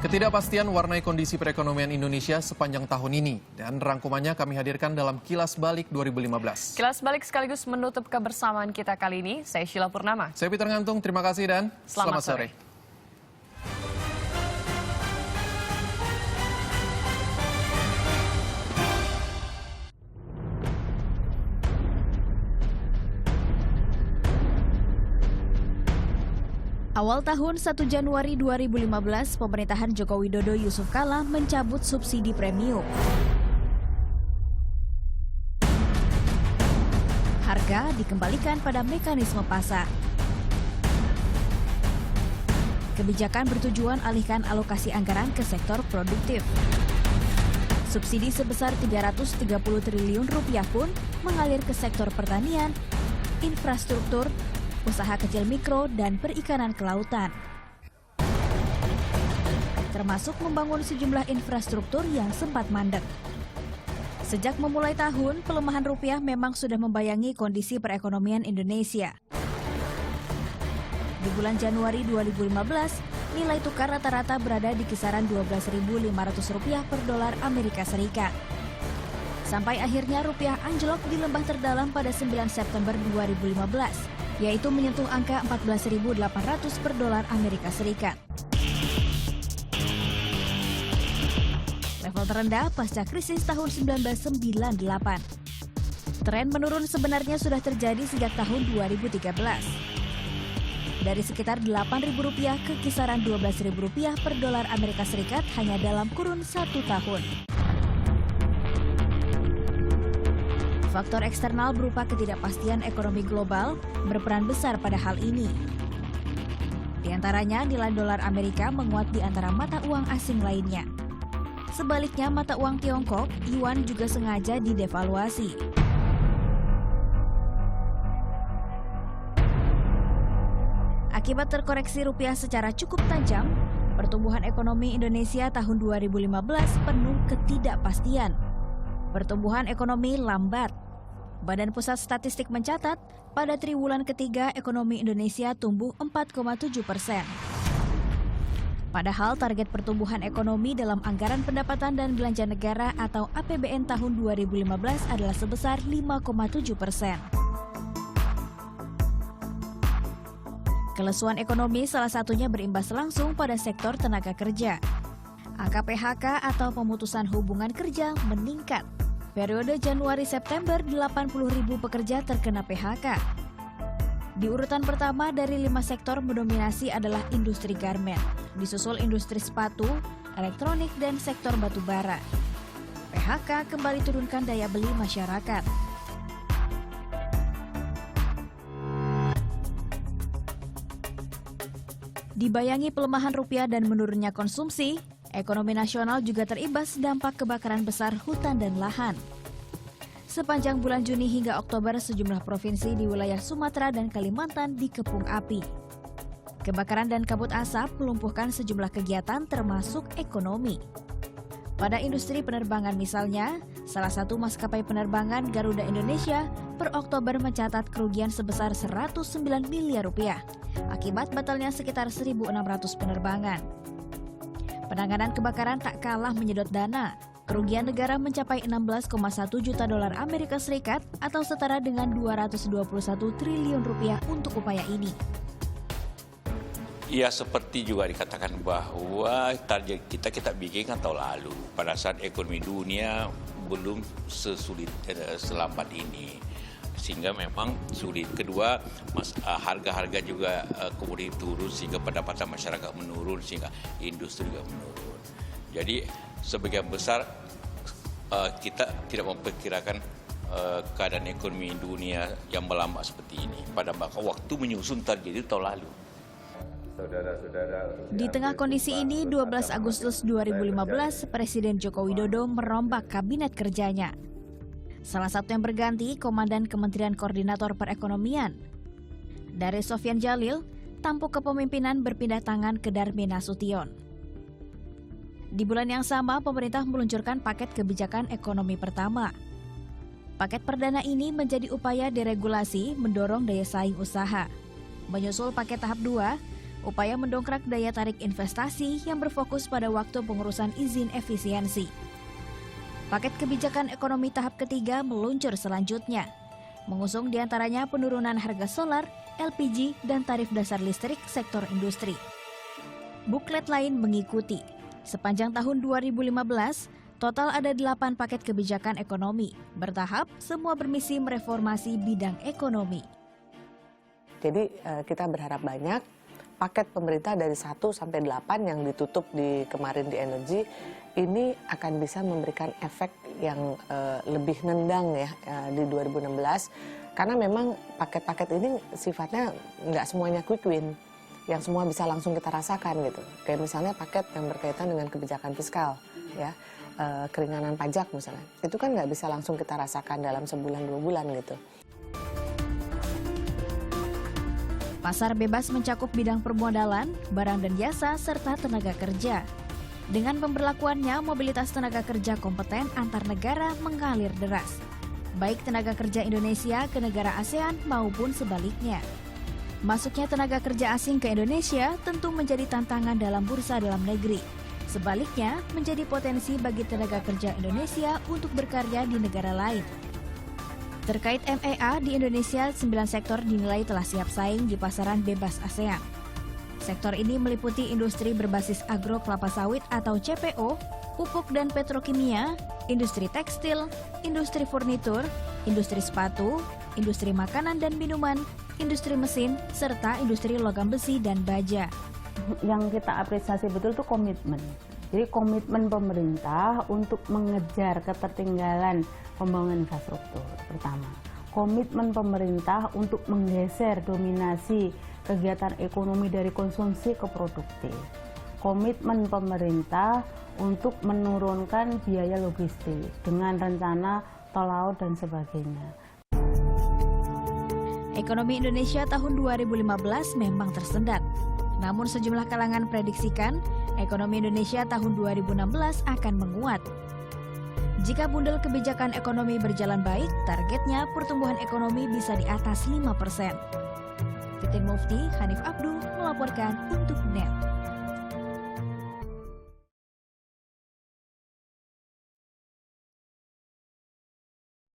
Ketidakpastian warnai kondisi perekonomian Indonesia sepanjang tahun ini dan rangkumannya kami hadirkan dalam Kilas Balik 2015. Kilas Balik sekaligus menutup kebersamaan kita kali ini. Saya Sheila Purnama. Saya Peter Ngantung, terima kasih dan selamat sore. Awal tahun 1 Januari 2015, pemerintahan Joko Widodo Yusuf Kala mencabut subsidi premium. Harga dikembalikan pada mekanisme pasar. Kebijakan bertujuan alihkan alokasi anggaran ke sektor produktif. Subsidi sebesar 330 triliun rupiah pun mengalir ke sektor pertanian, infrastruktur, usaha kecil mikro, dan perikanan kelautan. Termasuk membangun sejumlah infrastruktur yang sempat mandek. Sejak memulai tahun, pelemahan rupiah memang sudah membayangi kondisi perekonomian Indonesia. Di bulan Januari 2015, nilai tukar rata-rata berada di kisaran Rp12.500 per dolar Amerika Serikat. Sampai akhirnya rupiah anjlok di lembah terdalam pada 9 September 2015. Yaitu menyentuh angka 14.800 per dolar Amerika Serikat. Level terendah pasca krisis tahun 1998. Tren menurun sebenarnya sudah terjadi sejak tahun 2013. Dari sekitar Rp8.000 ke kisaran Rp12.000 per dolar Amerika Serikat hanya dalam kurun 1 tahun. Faktor eksternal berupa ketidakpastian ekonomi global berperan besar pada hal ini. Di antaranya, nilai dolar Amerika menguat di antara mata uang asing lainnya. Sebaliknya, mata uang Tiongkok, yuan juga sengaja didevaluasi. Akibat terkoreksi rupiah secara cukup tajam, pertumbuhan ekonomi Indonesia tahun 2015 penuh ketidakpastian. Pertumbuhan ekonomi lambat. Badan Pusat Statistik mencatat, pada triwulan ketiga ekonomi Indonesia tumbuh 4,7%. Padahal target pertumbuhan ekonomi dalam Anggaran Pendapatan dan Belanja Negara atau APBN tahun 2015 adalah sebesar 5,7%. Kelesuan ekonomi salah satunya berimbas langsung pada sektor tenaga kerja. Angka PHK atau pemutusan hubungan kerja meningkat. Periode Januari-September, 80.000 pekerja terkena PHK. Di urutan pertama dari 5 sektor mendominasi adalah industri garmen, disusul industri sepatu, elektronik, dan sektor batu bara. PHK kembali turunkan daya beli masyarakat. Dibayangi pelemahan rupiah dan menurunnya konsumsi, ekonomi nasional juga terimbas dampak kebakaran besar hutan dan lahan. Sepanjang bulan Juni hingga Oktober, sejumlah provinsi di wilayah Sumatera dan Kalimantan dikepung api. Kebakaran dan kabut asap melumpuhkan sejumlah kegiatan termasuk ekonomi. Pada industri penerbangan misalnya, salah satu maskapai penerbangan Garuda Indonesia per Oktober mencatat kerugian sebesar Rp109 miliar akibat batalnya sekitar 1.600 penerbangan. Penanganan kebakaran tak kalah menyedot dana. Kerugian negara mencapai 16,1 juta dolar Amerika Serikat atau setara dengan Rp221 triliun untuk upaya ini. Ya, seperti juga dikatakan bahwa target kita bikin kan tahun lalu. Pada saat ekonomi dunia belum selambat ini. Sehingga memang sulit. Kedua, harga-harga juga kemudian turun sehingga pendapatan masyarakat menurun, sehingga industri juga menurun. Jadi sebagian besar kita tidak memperkirakan keadaan ekonomi dunia yang melambat seperti ini. Pada waktu menyusun target itu tahun lalu. Di tengah kondisi ini, 12 Agustus 2015, Presiden Joko Widodo merombak kabinet kerjanya. Salah satu yang berganti, Komandan Kementerian Koordinator Perekonomian. Dari Sofyan Jalil, tampuk kepemimpinan berpindah tangan ke Darmin Nasution. Di bulan yang sama, pemerintah meluncurkan paket kebijakan ekonomi pertama. Paket perdana ini menjadi upaya deregulasi mendorong daya saing usaha. Menyusul paket tahap 2, upaya mendongkrak daya tarik investasi yang berfokus pada waktu pengurusan izin efisiensi. Paket kebijakan ekonomi tahap ketiga meluncur selanjutnya, mengusung diantaranya penurunan harga solar, LPG, dan tarif dasar listrik sektor industri. Buklet lain mengikuti. Sepanjang tahun 2015, total ada 8 paket kebijakan ekonomi. Bertahap, semua bermisi mereformasi bidang ekonomi. Jadi kita berharap banyak paket pemerintah dari 1 sampai 8 yang ditutup kemarin di energi ini akan bisa memberikan efek yang lebih nendang ya di 2016 karena memang paket-paket ini sifatnya nggak semuanya quick win, yang semua bisa langsung kita rasakan gitu. Kayak misalnya paket yang berkaitan dengan kebijakan fiskal ya, keringanan pajak misalnya, itu kan nggak bisa langsung kita rasakan dalam sebulan 2 bulan gitu. Pasar bebas mencakup bidang permodalan, barang dan jasa, serta tenaga kerja. Dengan pemberlakuannya, mobilitas tenaga kerja kompeten antar negara mengalir deras. Baik tenaga kerja Indonesia ke negara ASEAN maupun sebaliknya. Masuknya tenaga kerja asing ke Indonesia tentu menjadi tantangan dalam bursa dalam negeri. Sebaliknya, menjadi potensi bagi tenaga kerja Indonesia untuk berkarya di negara lain. Terkait MEA di Indonesia, 9 sektor dinilai telah siap saing di pasaran bebas ASEAN. Sektor ini meliputi industri berbasis agro kelapa sawit atau CPO, pupuk dan petrokimia, industri tekstil, industri furnitur, industri sepatu, industri makanan dan minuman, industri mesin, serta industri logam besi dan baja. Yang kita apresiasi betul itu komitmen. Jadi komitmen pemerintah untuk mengejar ketertinggalan pembangunan infrastruktur pertama. Komitmen pemerintah untuk menggeser dominasi kegiatan ekonomi dari konsumsi ke produktif. Komitmen pemerintah untuk menurunkan biaya logistik dengan rencana tol laut dan sebagainya. Ekonomi Indonesia tahun 2015 memang tersendat. Namun sejumlah kalangan prediksikan ekonomi Indonesia tahun 2016 akan menguat. Jika bundel kebijakan ekonomi berjalan baik, targetnya pertumbuhan ekonomi bisa di atas 5%. Titin Mufti, Hanif Abdu melaporkan untuk NET.